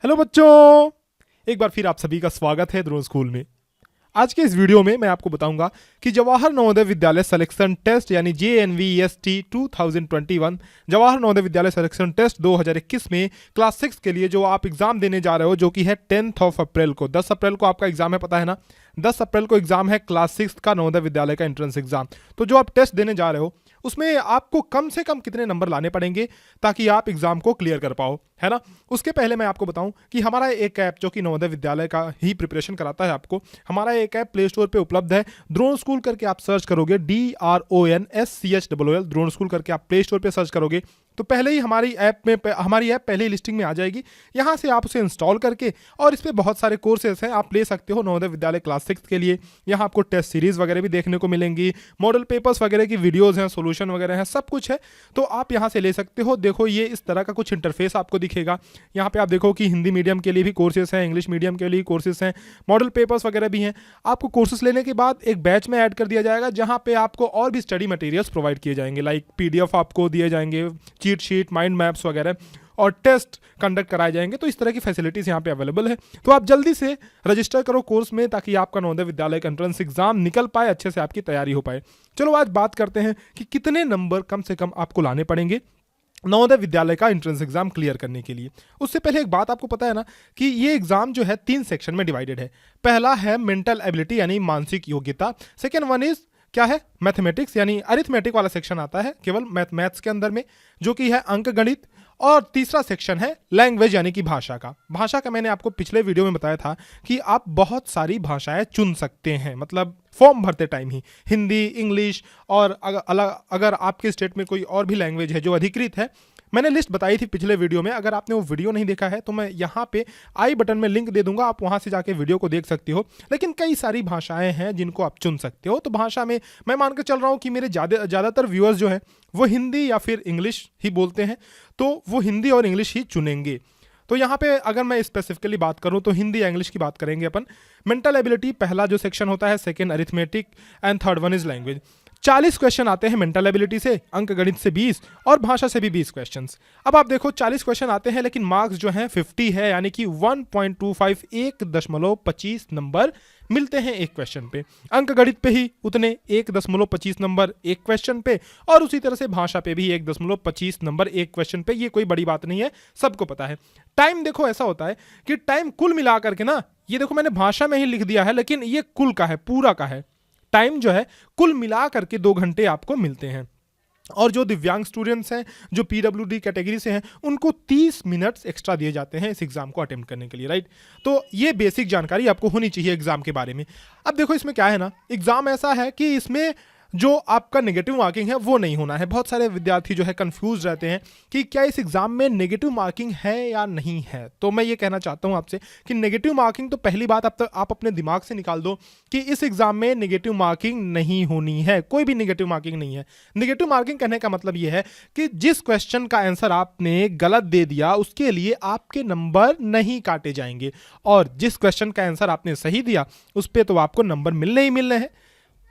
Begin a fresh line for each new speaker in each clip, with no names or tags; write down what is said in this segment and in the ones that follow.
Hello बच्चों, एक बार फिर आप सभी का स्वागत है ध्रुव स्कूल में। आज के इस वीडियो में मैं आपको बताऊंगा कि जवाहर नवोदय विद्यालय सिलेक्शन टेस्ट यानी JNVEST 2021 Jawahar Navodaya Vidyalaya selection test 2021 में क्लास 6 के लिए जो आप एग्जाम देने जा रहे हो, जो कि है 10 अप्रैल को। 10 अप्रैल को आपका एग्जाम है, पता है ना। 10 अप्रैल को एग्जाम है क्लास 6 का नवोदय विद्यालय का एंट्रेंस एग्जाम। तो जो आप टेस्ट देने जा रहे हो उसमें आपको कम से कम कितने नंबर लाने पड़ेंगे ताकि आप एग्जाम को क्लियर कर पाओ, है ना। उसके पहले मैं आपको बताऊं कि हमारा एक ऐप जो कि नवोदय विद्यालय का ही प्रिपरेशन कराता है आपको, हमारा एक ऐप प्ले स्टोर पे उपलब्ध है। द्रोण स्कूल करके आप सर्च करोगे, DRONSCHOOL द्रोण स्कूल करके आप प्ले स्टोर पे सर्च करोगे तो पहले ही हमारी ऐप पहले ही लिस्टिंग में आ जाएगी। यहाँ से आप उसे इंस्टॉल करके और इस पर बहुत सारे कोर्सेज हैं, आप ले सकते हो नवोदय विद्यालय क्लास 6 के लिए। यहाँ आपको टेस्ट सीरीज वगैरह भी देखने को मिलेंगी, मॉडल पेपर्स वगैरह की वीडियोस हैं, सॉल्यूशन वगैरह हैं, सब कुछ है। तो आप यहाँ से ले सकते हो। देखो ये इस तरह का कुछ इंटरफेस आपको दिखेगा। यहाँ पे आप देखो कि हिंदी मीडियम के लिए भी कोर्सेज हैं, इंग्लिश मीडियम के लिए कोर्सेज हैं, मॉडल पेपर्स वगैरह भी हैं। आपको कोर्सेज लेने के बाद एक बैच में ऐड कर दिया जाएगा जहाँ पे आपको और भी स्टडी मटेरियल्स प्रोवाइड किए जाएंगे, लाइक PDF आपको दिए जाएंगे, चीट शीट, माइंड मैप्स वगैरह, और टेस्ट कंडक्ट कराए जाएंगे। तो इस तरह की फैसिलिटीज यहाँ पे अवेलेबल है। तो आप जल्दी से रजिस्टर करो कोर्स में ताकि आपका नवोदय विद्यालय का एंट्रेंस एग्जाम निकल पाए, अच्छे से आपकी तैयारी हो पाए। चलो आज बात करते हैं कि कितने नंबर कम से कम आपको लाने पड़ेंगे नवोदय विद्यालय का एंट्रेंस एग्जाम क्लियर करने के लिए। उससे पहले एक बात आपको पता है ना कि ये एग्जाम जो है 3 सेक्शन में डिवाइडेड है। पहला है मेंटल एबिलिटी यानी मानसिक योग्यता। सेकेंड वन इज क्या है, मैथमेटिक्स यानी अरिथमेटिक वाला सेक्शन आता है केवल मैथ्स के अंदर में, जो कि है अंक गणित। और तीसरा सेक्शन है लैंग्वेज यानी कि भाषा का। भाषा का मैंने आपको पिछले वीडियो में बताया था कि आप बहुत सारी भाषाएं चुन सकते हैं, मतलब फॉर्म भरते टाइम ही हिंदी, इंग्लिश और अगर आपके स्टेट में कोई और भी लैंग्वेज है जो अधिकृत है। मैंने लिस्ट बताई थी पिछले वीडियो में, अगर आपने वो वीडियो नहीं देखा है तो मैं यहाँ पे आई बटन में लिंक दे दूंगा, आप वहाँ से जाके वीडियो को देख सकते हो। लेकिन कई सारी भाषाएं हैं जिनको आप चुन सकते हो। तो भाषा में मैं मान कर चल रहा हूँ कि मेरे ज़्यादातर व्यूअर्स जो हैं वो हिंदी या फिर इंग्लिश ही बोलते हैं, तो वो हिंदी और इंग्लिश ही चुनेंगे। तो यहाँ पे अगर मैं स्पेसिफिकली बात करूँ तो हिंदी या इंग्लिश की बात करेंगे अपन। मेंटल एबिलिटी पहला जो सेक्शन होता है, second arithmetic and third one is language. 40 question आते हैं मेंटल एबिलिटी से, अंक गणित से 20 और भाषा से भी 20 क्वेश्चंस। अब आप देखो 40 क्वेश्चन आते हैं लेकिन मार्क्स जो हैं 50 है, यानी कि 1.25 1.25 नंबर मिलते हैं एक क्वेश्चन पे। अंक गणित पे ही उतने 1.25 नंबर एक क्वेश्चन पे, और उसी तरह से भाषा पे भी 1.25 नंबर एक क्वेश्चन पे। ये कोई बड़ी बात नहीं है, सबको पता है। टाइम देखो ऐसा होता है कि टाइम कुल मिला करके ना, ये देखो मैंने भाषा में ही लिख दिया है लेकिन ये कुल का है, पूरा का है। टाइम जो है कुल मिला करके 2 घंटे आपको मिलते हैं। और जो दिव्यांग स्टूडेंट्स हैं, जो PWD कैटेगरी से हैं, उनको 30 मिनट्स एक्स्ट्रा दिए जाते हैं इस एग्जाम को अटेम्प्ट करने के लिए, राइट। तो ये बेसिक जानकारी आपको होनी चाहिए एग्जाम के बारे में। अब देखो इसमें क्या है ना, एग्जाम ऐसा है कि इसमें जो आपका नेगेटिव मार्किंग है वो नहीं होना है। बहुत सारे विद्यार्थी जो है कंफ्यूज रहते हैं कि क्या इस एग्जाम में नेगेटिव मार्किंग है या नहीं है। तो मैं ये कहना चाहता हूँ आपसे कि नेगेटिव मार्किंग तो पहली बात आप अपने दिमाग से निकाल दो कि इस एग्जाम में नेगेटिव मार्किंग नहीं होनी है, कोई भी नेगेटिव मार्किंग नहीं है। नेगेटिव मार्किंग कहने का मतलब ये है कि जिस क्वेश्चन का आंसर आपने गलत दे दिया उसके लिए आपके नंबर नहीं काटे जाएंगे, और जिस क्वेश्चन का आंसर आपने सही दिया उस पर तो आपको नंबर मिलने ही मिलने हैं।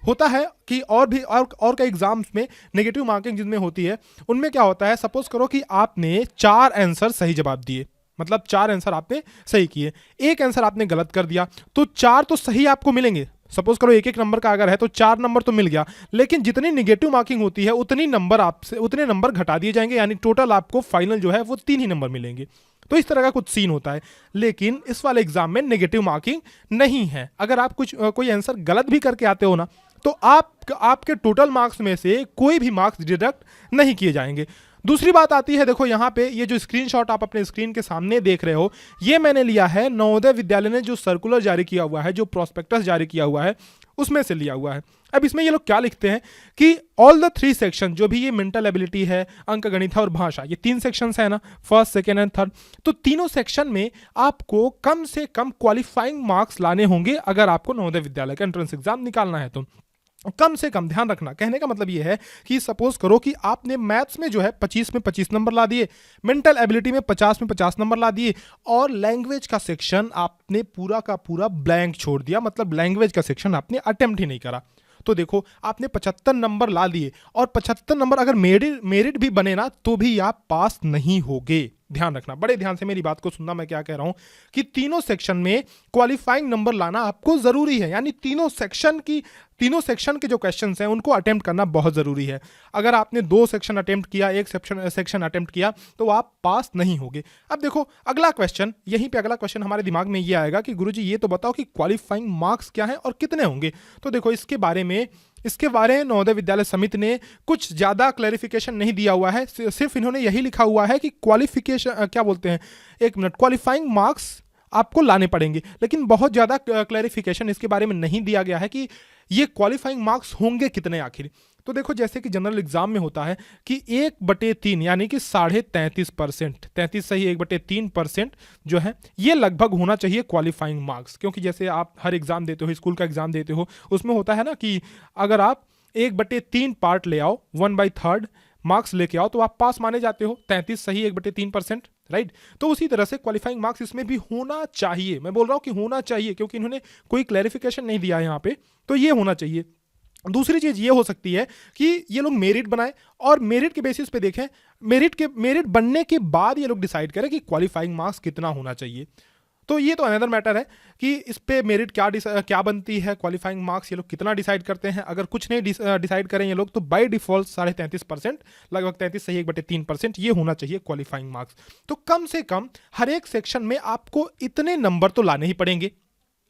होता है कि और भी और कई एग्जाम्स में नेगेटिव मार्किंग जिनमें होती है, उनमें क्या होता है, सपोज करो कि आपने 4 आंसर सही जवाब दिए, मतलब 4 आंसर आपने सही किए, एक आंसर आपने गलत कर दिया, तो 4 तो सही आपको मिलेंगे। सपोज करो 1-1 नंबर का अगर है तो 4 नंबर तो मिल गया, लेकिन जितनी निगेटिव मार्किंग होती है उतने नंबर घटा दिए जाएंगे, यानी टोटल आपको फाइनल जो है वो 3 ही नंबर मिलेंगे। तो इस तरह का कुछ सीन होता है। लेकिन इस वाले एग्जाम में नेगेटिव मार्किंग नहीं है। अगर आप कोई आंसर गलत भी करके आते हो ना, तो आपके टोटल मार्क्स में से कोई भी मार्क्स डिडक्ट नहीं किए जाएंगे। दूसरी बात आती है, देखो यहाँ पे ये जो स्क्रीनशॉट आप अपने स्क्रीन के सामने देख रहे हो, ये मैंने लिया है नवोदय विद्यालय ने जो सर्कुलर जारी किया हुआ है, जो प्रोस्पेक्टस जारी किया हुआ है, उसमें से लिया हुआ है। अब इसमें ये लोग क्या लिखते हैं कि ऑल द 3 सेक्शन, जो भी ये मेंटल एबिलिटी है, अंक गणित है और भाषा, ये 3 सेक्शंस है ना, फर्स्ट, सेकेंड एंड थर्ड, तो तीनों सेक्शन में आपको कम से कम क्वालिफाइंग मार्क्स लाने होंगे अगर आपको नवोदय विद्यालय का एंट्रेंस एग्जाम निकालना है। तो कम से कम ध्यान रखना, कहने का मतलब ये है कि सपोज करो कि आपने मैथ्स में जो है 25 में 25 नंबर ला दिए, मेंटल एबिलिटी में 50 में 50 नंबर ला दिए, और लैंग्वेज का सेक्शन आपने पूरा का पूरा ब्लैंक छोड़ दिया, मतलब लैंग्वेज का सेक्शन आपने अटेम्प्ट ही नहीं करा। तो देखो आपने 75 नंबर ला दिए, और 75 नंबर अगर मेरिट भी बने ना तो भी आप पास नहीं होगे। ध्यान रखना, बड़े ध्यान से मेरी बात को सुनना, मैं क्या कह रहा हूं कि तीनों सेक्शन में क्वालिफाइंग नंबर लाना आपको जरूरी है। यानी तीनों सेक्शन के जो क्वेश्चंस हैं उनको अटेम्प्ट करना बहुत जरूरी है। अगर आपने 2 सेक्शन अटेम्प्ट किया, 1 सेक्शन अटेम्प्ट किया, तो आप पास नहीं होगे। अब देखो अगला क्वेश्चन, यहीं पे अगला क्वेश्चन हमारे दिमाग में ये आएगा कि गुरुजी ये तो बताओ कि क्वालिफाइंग मार्क्स क्या है और कितने होंगे। तो देखो इसके बारे में नवोदय विद्यालय समिति ने कुछ ज़्यादा क्लैरिफिकेशन नहीं दिया हुआ है। सिर्फ इन्होंने यही लिखा हुआ है कि क्वालिफिकेशन क्या बोलते हैं, एक मिनट, क्वालिफाइंग मार्क्स आपको लाने पड़ेंगे, लेकिन बहुत ज़्यादा क्लैरिफिकेशन इसके बारे में नहीं दिया गया है कि ये क्वालिफाइंग मार्क्स होंगे कितने आखिर। तो देखो जैसे कि जनरल एग्जाम में होता है कि 1/3 यानी कि 33.5%, 33 सही 1/3% जो है ये लगभग होना चाहिए क्वालिफाइंग मार्क्स। क्योंकि जैसे आप हर एग्जाम देते हो, स्कूल का एग्जाम देते हो, उसमें होता है ना कि अगर आप 1/3 पार्ट ले आओ, 1/3 मार्क्स लेके आओ, तो आप पास माने जाते हो। 33 सही 1/3%, राइट। तो उसी तरह से क्वालिफाइंग मार्क्स इसमें भी होना चाहिए। मैं बोल रहा हूं कि होना चाहिए क्योंकि इन्होंने कोई क्लैरिफिकेशन नहीं दिया है यहाँ पे, तो ये होना चाहिए। दूसरी चीज ये हो सकती है कि ये लोग मेरिट बनाएं और मेरिट के बेसिस पे देखें, मेरिट बनने के बाद ये लोग डिसाइड करें कि क्वालिफाइंग मार्क्स कितना होना चाहिए। तो ये तो अनदर मैटर है कि इस पे मेरिट क्या बनती है, क्वालिफाइंग मार्क्स ये लोग कितना डिसाइड करते हैं। अगर कुछ नहीं डिसाइड करें ये लोग, तो बाय डिफॉल्ट 33.5%, लगभग 33 सही 1/3% ये होना चाहिए क्वालिफाइंग मार्क्स। तो कम से कम हर एक सेक्शन में आपको इतने नंबर तो लाने ही पड़ेंगे।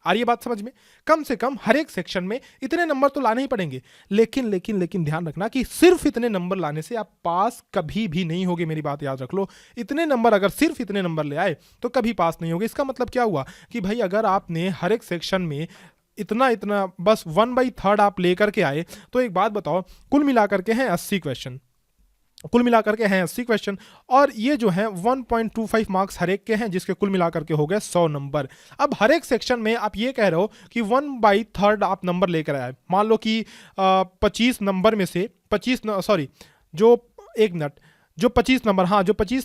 आ रही है बात समझ में? कम से कम हर एक सेक्शन में इतने नंबर तो लाने ही पड़ेंगे। लेकिन ध्यान रखना कि सिर्फ इतने नंबर लाने से आप पास कभी भी नहीं होगे। मेरी बात याद रख लो, इतने नंबर, अगर सिर्फ इतने नंबर ले आए तो कभी पास नहीं होगे। इसका मतलब क्या हुआ कि भाई अगर आपने हर एक सेक्शन में इतना बस 1/3 आप लेकर के आए, तो एक बात बताओ, कुल मिलाकर के हैं 80 क्वेश्चन, कुल मिलाकर के हैं 80 क्वेश्चन, और ये जो है 1.25 मार्क्स हर एक के हैं, जिसके कुल मिलाकर के हो गए 100 नंबर। अब हर एक सेक्शन में आप ये कह रहे हो कि 1/3 आप नंबर लेकर आए। मान लो कि 25 नंबर में से 25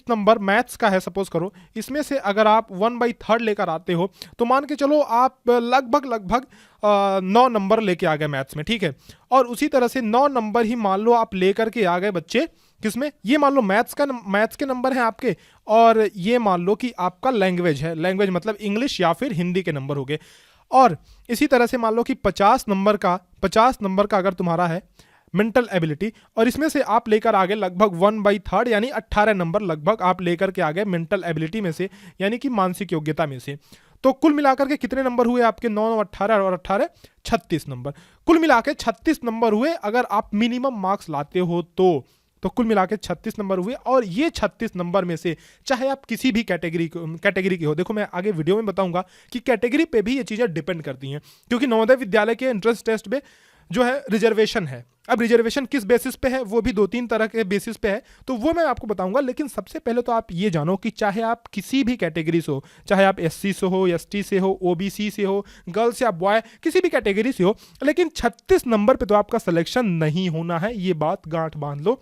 नंबर मैथ्स का है सपोज करो, इसमें से अगर आप 1/3 लेकर आते हो तो मान के चलो आप लगभग 9 नंबर लेके आ गए मैथ्स में, ठीक है। और उसी तरह से 9 नंबर ही मान लो आप लेकर के आ गए बच्चे किसमें, ये मान लो मैथ्स के नंबर हैं आपके, और ये मान लो कि आपका लैंग्वेज है, लैंग्वेज मतलब इंग्लिश या फिर हिंदी के नंबर हो गए। और इसी तरह से मान लो कि 50 नंबर का अगर तुम्हारा है मेंटल एबिलिटी, और इसमें से आप लेकर आ गए लगभग 1/3 यानी 18 नंबर लगभग आप लेकर के आ गए मेंटल एबिलिटी में से, यानी कि मानसिक योग्यता में से। तो कुल मिलाकर के कितने नंबर हुए आपके? 9, 18 और 18 36 नंबर, कुल मिला के 36 नंबर हुए। अगर आप मिनिमम मार्क्स लाते हो तो कुल मिला के 36 नंबर हुए। और ये 36 नंबर में से चाहे आप किसी भी कैटेगरी के हो, देखो मैं आगे वीडियो में बताऊंगा कि कैटेगरी पे भी ये चीज़ें डिपेंड करती हैं, क्योंकि नवोदय विद्यालय के एंट्रेंस टेस्ट में जो है रिजर्वेशन है। अब रिजर्वेशन किस बेसिस पे है, वो भी 2-3 तरह के बेसिस पे है, तो वो मैं आपको बताऊंगा। लेकिन सबसे पहले तो आप ये जानो कि चाहे आप किसी भी कैटेगरी से हो, चाहे आप SC से हो, ST से हो, OBC से हो, गर्ल्स या बॉय, किसी भी कैटेगरी से हो, लेकिन 36 नंबर पे तो आपका सिलेक्शन नहीं होना है। ये बात गांठ बांध लो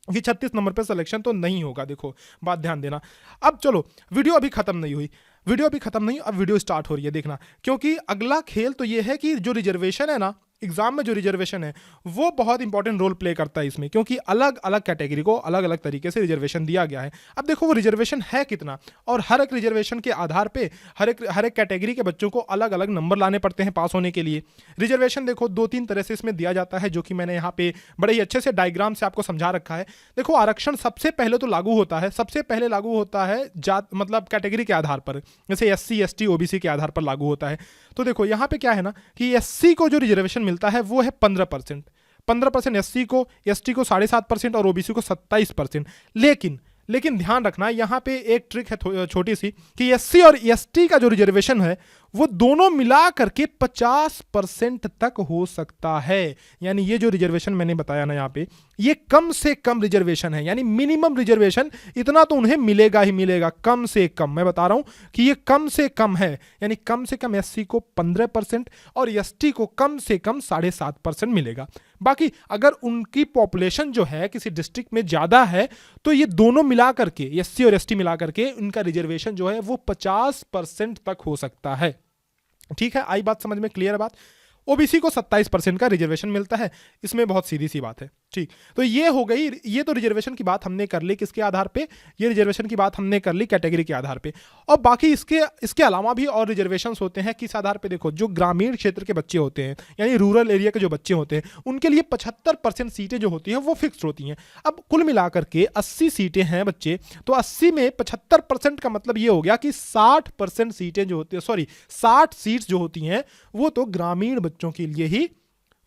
कि 36 नंबर पे सिलेक्शन तो नहीं होगा। देखो बात ध्यान देना। अब चलो, वीडियो अभी खत्म नहीं हुई, अब वीडियो स्टार्ट हो रही है, देखना। क्योंकि अगला खेल तो ये है कि जो रिजर्वेशन है ना, एग्जाम में जो रिजर्वेशन है वो बहुत इंपॉर्टेंट रोल प्ले करता है इसमें, क्योंकि अलग अलग कैटेगरी को अलग अलग तरीके से रिजर्वेशन दिया गया है। अब देखो वो रिजर्वेशन है कितना, और हर एक रिजर्वेशन के आधार पे हर एक कैटेगरी के बच्चों को अलग अलग नंबर लाने पड़ते हैं पास होने के लिए। रिजर्वेशन देखो 2-3 तरह से इसमें दिया जाता है, जो कि मैंने यहाँ पे बड़े ही अच्छे से डायग्राम से आपको समझा रखा है। देखो आरक्षण सबसे पहले तो लागू होता है जात मतलब कैटेगरी के आधार पर, जैसे SC ST OBC के आधार पर लागू होता है। तो देखो यहाँ पे क्या है ना कि SC को जो रिजर्वेशन मिलता है वो है 15%, SC को, ST को 7.5% और OBC को 27%। लेकिन ध्यान रखना, यहाँ पे एक ट्रिक है छोटी सी, कि SC और ST का जो रिजर्वेशन है वो दोनों मिला करके 50% तक हो सकता है। यानी ये जो रिजर्वेशन मैंने बताया ना यहाँ पे, ये कम से कम रिजर्वेशन है, यानी मिनिमम रिजर्वेशन इतना तो उन्हें मिलेगा ही मिलेगा, कम से कम। मैं बता रहा हूं कि ये कम से कम है, यानी कम से कम SC को 15% और ST को कम से कम 7.5% मिलेगा। बाकी अगर उनकी पॉपुलेशन जो है किसी डिस्ट्रिक्ट में ज्यादा है, तो ये दोनों मिला करके, SC और ST मिला करके, उनका रिजर्वेशन जो है वो 50% तक हो सकता है। ठीक है, आई बात समझ में? क्लियर है बात? OBC को 27% का रिजर्वेशन मिलता है। इसमें बहुत सीधी सी बात है, ठीक, तो ये हो गई, ये तो रिजर्वेशन की बात हमने कर ली किसके आधार पे, ये रिजर्वेशन की बात हमने कर ली कैटेगरी के आधार पे। और बाकी इसके अलावा भी और रिजर्वेशंस होते हैं किस आधार पे, देखो जो ग्रामीण क्षेत्र के बच्चे होते हैं यानी रूरल एरिया के जो बच्चे होते हैं उनके लिए 75% सीटें जो होती हैं वो फिक्स्ड होती हैं। अब कुल मिलाकर के 80 सीटें हैं बच्चे, तो 80 में 75% का मतलब ये हो गया कि 60% सीटें जो होती है, सॉरी 60 सीट्स जो होती हैं वो तो ग्रामीण बच्चों के लिए ही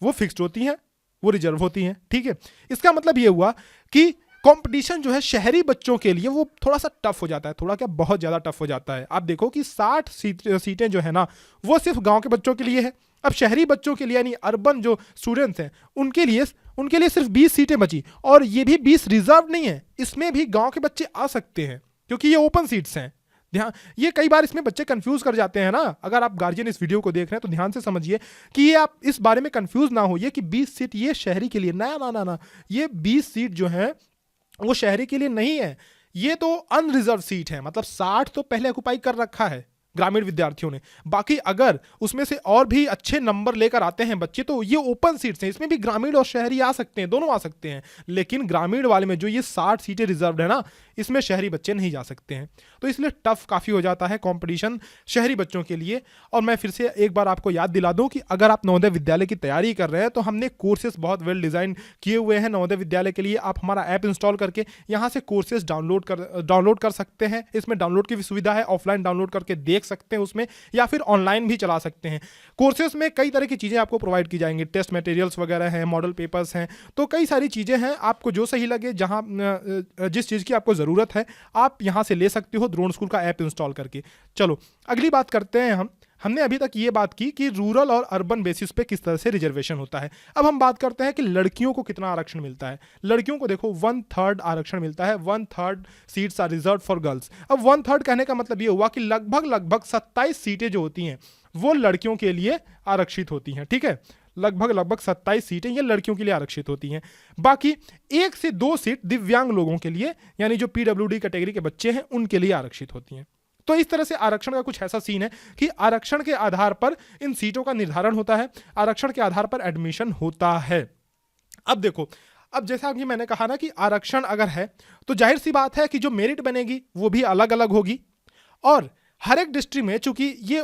वो फिक्स्ड होती हैं, वो रिजर्व होती हैं। ठीक है, इसका मतलब ये हुआ कि कंपटीशन जो है शहरी बच्चों के लिए वो थोड़ा सा टफ हो जाता है, थोड़ा क्या बहुत ज़्यादा टफ हो जाता है। आप देखो कि 60 सीटें जो है ना वो सिर्फ गांव के बच्चों के लिए है। अब शहरी बच्चों के लिए यानी अर्बन जो स्टूडेंट्स हैं उनके लिए सिर्फ 20 सीटें बची, और ये भी 20 रिजर्व नहीं है, इसमें भी गाँव के बच्चे आ सकते हैं क्योंकि ये ओपन सीट्स हैं। ध्यान, ये कई बार इसमें बच्चे कंफ्यूज कर जाते हैं ना। अगर आप गार्जियन इस वीडियो को देख रहे हैं तो ध्यान से समझिए कि ये आप इस बारे में कंफ्यूज ना होइए कि 20 सीट ये शहरी के लिए, ना ना ना ना, ये 20 सीट जो है वो शहरी के लिए नहीं है, ये तो अनरिजर्व सीट है। मतलब 60 तो पहले ऑक्युपाई कर रखा है ग्रामीण विद्यार्थियों ने, बाकी अगर उसमें से और भी अच्छे नंबर लेकर आते हैं बच्चे तो ये ओपन सीट्स हैं, इसमें भी ग्रामीण और शहरी आ सकते हैं, दोनों आ सकते हैं। लेकिन ग्रामीण वाले में जो ये 60 सीटें रिजर्व्ड है ना, इसमें शहरी बच्चे नहीं जा सकते हैं, तो इसलिए टफ काफ़ी हो जाता है कंपटीशन शहरी बच्चों के लिए। और मैं फिर से एक बार आपको याद दिला दूं कि अगर आप नवोदय विद्यालय की तैयारी कर रहे हैं तो हमने कोर्सेज बहुत वेल डिज़ाइन किए हुए हैं नवोदय विद्यालय के लिए। आप हमारा ऐप इंस्टॉल करके यहाँ से कोर्सेज डाउनलोड कर सकते हैं, इसमें डाउनलोड की भी सुविधा है, ऑफलाइन डाउनलोड करके देख सकते हैं उसमें, या फिर ऑनलाइन भी चला सकते हैं। कोर्सेज में कई तरह की चीज़ें आपको प्रोवाइड की जाएंगी, टेस्ट मटेरियल्स वगैरह हैं, मॉडल पेपर्स हैं, तो कई सारी चीज़ें हैं, आपको जो सही लगे, जहाँ जिस चीज़ की आपको ज़रूरत है आप यहाँ से ले सकते हो द्रोण स्कूल का ऐप इंस्टॉल करके। चलो अगली बात करते हैं हमने अभी तक ये बात की कि रूरल और अर्बन बेसिस पे किस तरह से रिजर्वेशन होता है। अब हम बात करते हैं कि लड़कियों को कितना आरक्षण मिलता है। लड़कियों को देखो 1/3 आरक्षण मिलता है, 1/3 seats are reserve for girls. अब 1/3 कहने का मतलब ये हुआ कि लगभग 27 सीटें जो होती हैं वो लड़कियों के लिए आरक्षित होती हैं। ठीक है, लगभग 27 सीटें ये लड़कियों के लिए आरक्षित होती हैं। बाकी 1 से 2 सीट दिव्यांग लोगों के लिए यानी जो पीडब्ल्यूडी कैटेगरी के बच्चे हैं उनके लिए आरक्षित होती हैं। तो इस तरह से आरक्षण का कुछ ऐसा सीन है कि आरक्षण के आधार पर इन सीटों का निर्धारण होता है, आरक्षण के आधार पर एडमिशन होता है। अब देखो, अब जैसा कि मैंने कहा ना कि आरक्षण अगर है तो जाहिर सी बात है कि जो मेरिट बनेगी वो भी अलग अलग होगी, और हर एक डिस्ट्रिक्ट में, चूंकि ये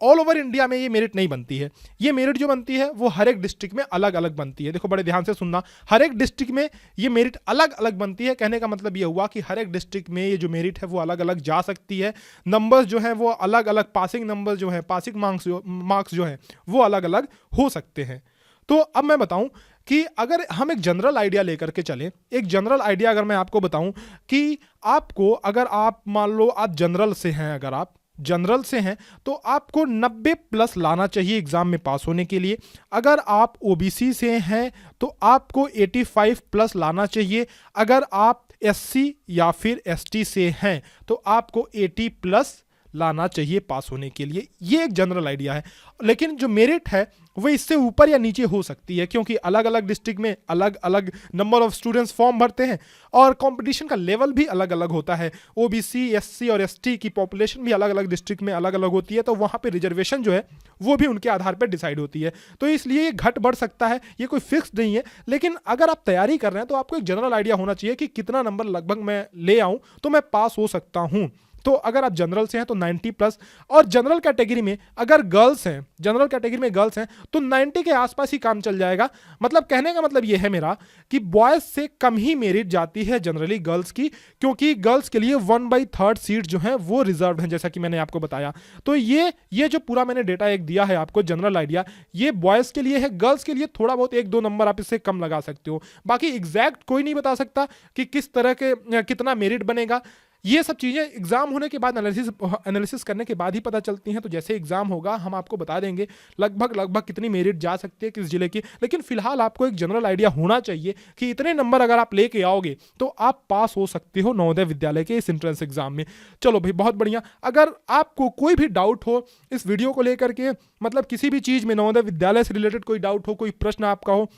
ऑल ओवर इंडिया में ये मेरिट नहीं बनती है, ये मेरिट जो बनती है वो हर एक डिस्ट्रिक्ट में अलग अलग बनती है। देखो बड़े ध्यान से सुनना, हर एक डिस्ट्रिक्ट में ये मेरिट अलग अलग बनती है। कहने का मतलब ये हुआ कि हर एक डिस्ट्रिक्ट में ये जो मेरिट है वो अलग अलग जा सकती है, नंबर्स जो है वो अलग अलग, पासिंग नंबर जो है, पासिंग मार्क्स जो है वो अलग अलग हो सकते हैं। तो अब मैं बताऊं कि अगर हम एक जनरल आइडिया लेकर के चलें, एक जनरल आइडिया अगर मैं आपको बताऊं कि आपको, अगर आप मान लो आप जनरल से हैं, अगर आप जनरल से हैं तो आपको 90+ लाना चाहिए एग्जाम में पास होने के लिए। अगर आप ओबीसी से हैं तो आपको 85+ लाना चाहिए। अगर आप एससी या फिर एसटी से हैं तो आपको 80+ लाना चाहिए पास होने के लिए। ये एक जनरल आइडिया है, लेकिन जो मेरिट है वो इससे ऊपर या नीचे हो सकती है, क्योंकि अलग अलग डिस्ट्रिक्ट में अलग अलग नंबर ऑफ स्टूडेंट्स फॉर्म भरते हैं और कंपटीशन का लेवल भी अलग अलग होता है। ओबीसी, एससी और एसटी की पॉपुलेशन भी अलग अलग डिस्ट्रिक्ट में अलग अलग होती है, तो वहाँ पे रिजर्वेशन जो है वो भी उनके आधार पर डिसाइड होती है। तो इसलिए ये घट बढ़ सकता है, ये कोई फिक्स नहीं है। लेकिन अगर आप तैयारी कर रहे हैं तो आपको एक जनरल आइडिया होना चाहिए कि कितना नंबर लगभग मैं ले आऊँ तो मैं पास हो सकता हूँ। तो अगर आप जनरल से हैं तो 90+, और जनरल कैटेगरी में अगर गर्ल्स हैं, जनरल कैटेगरी में गर्ल्स हैं तो 90 के आसपास ही काम चल जाएगा। मतलब कहने का मतलब ये है मेरा कि बॉयज से कम ही मेरिट जाती है जनरली गर्ल्स की, क्योंकि गर्ल्स के लिए 1/3 सीट जो है वो रिजर्व है, जैसा कि मैंने आपको बताया। तो ये जो पूरा मैंने डेटा एक दिया है आपको जनरल आइडिया, ये बॉयज के लिए है। गर्ल्स के लिए थोड़ा बहुत 1-2 नंबर आप इससे कम लगा सकते हो, बाकी एग्जैक्ट कोई नहीं बता सकता कि किस तरह के कितना मेरिट बनेगा। ये सब चीज़ें एग्जाम होने के बाद एनालिसिस करने के बाद ही पता चलती हैं। तो जैसे एग्जाम होगा हम आपको बता देंगे लगभग कितनी मेरिट जा सकती है किस जिले की। लेकिन फिलहाल आपको एक जनरल आइडिया होना चाहिए कि इतने नंबर अगर आप लेके आओगे तो आप पास हो सकते हो नवोदय विद्यालय के इस एंट्रेंस एग्जाम में। चलो भाई, बहुत बढ़िया। अगर आपको कोई भी डाउट हो इस वीडियो को लेकर के, मतलब किसी भी चीज़ में नवोदय विद्यालय से रिलेटेड कोई डाउट हो, कोई प्रश्न आपका हो,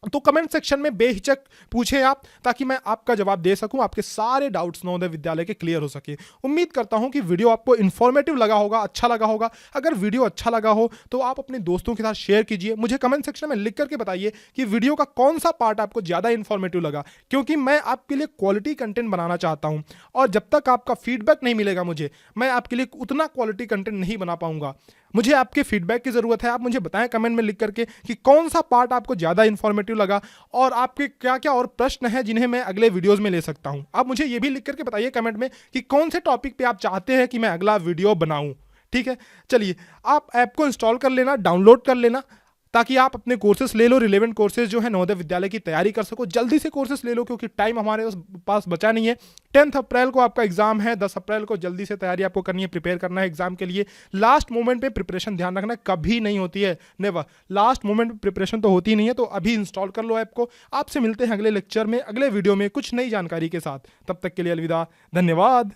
तो कमेंट सेक्शन में बेहिचक पूछें आप, ताकि मैं आपका जवाब दे सकूं, आपके सारे डाउट्स नवोदय विद्यालय के क्लियर हो सके। उम्मीद करता हूं कि वीडियो आपको इन्फॉर्मेटिव लगा होगा, अच्छा लगा होगा। अगर वीडियो अच्छा लगा हो तो आप अपने दोस्तों के साथ शेयर कीजिए। मुझे कमेंट सेक्शन में लिख करके बताइए कि वीडियो का कौन सा पार्ट आपको ज़्यादा इन्फॉर्मेटिव लगा, क्योंकि मैं आपके लिए क्वालिटी कंटेंट बनाना चाहता हूँ, और जब तक आपका फीडबैक नहीं मिलेगा मुझे, मैं आपके लिए उतना क्वालिटी कंटेंट नहीं बना पाऊंगा। मुझे आपके फीडबैक की ज़रूरत है। आप मुझे बताएं कमेंट में लिख करके कि कौन सा पार्ट आपको ज़्यादा इन्फॉर्मेटिव लगा, और आपके क्या क्या और प्रश्न हैं जिन्हें मैं अगले वीडियोस में ले सकता हूं। आप मुझे ये भी लिख करके बताइए कमेंट में कि कौन से टॉपिक पे आप चाहते हैं कि मैं अगला वीडियो बनाऊं। ठीक है, चलिए आप ऐप को इंस्टॉल कर लेना, डाउनलोड कर लेना, ताकि आप अपने कोर्सेस ले लो, रिलेवेंट कोर्सेज जो है नवोदय विद्यालय की तैयारी कर सको। जल्दी से कोर्सेस ले लो, क्योंकि टाइम हमारे पास बचा नहीं है। 10 अप्रैल को आपका एग्जाम है, 10 अप्रैल को जल्दी से तैयारी आपको करनी है, प्रिपेयर करना है एग्जाम के लिए। लास्ट मोमेंट पे प्रिपरेशन ध्यान रखना, कभी नहीं होती है, नेवर। लास्ट मोमेंट पे प्रिपरेशन तो होती नहीं है, तो अभी इंस्टॉल कर लो ऐप को। आपसे मिलते हैं अगले लेक्चर में, अगले वीडियो में कुछ नई जानकारी के साथ। तब तक के लिए अलविदा, धन्यवाद।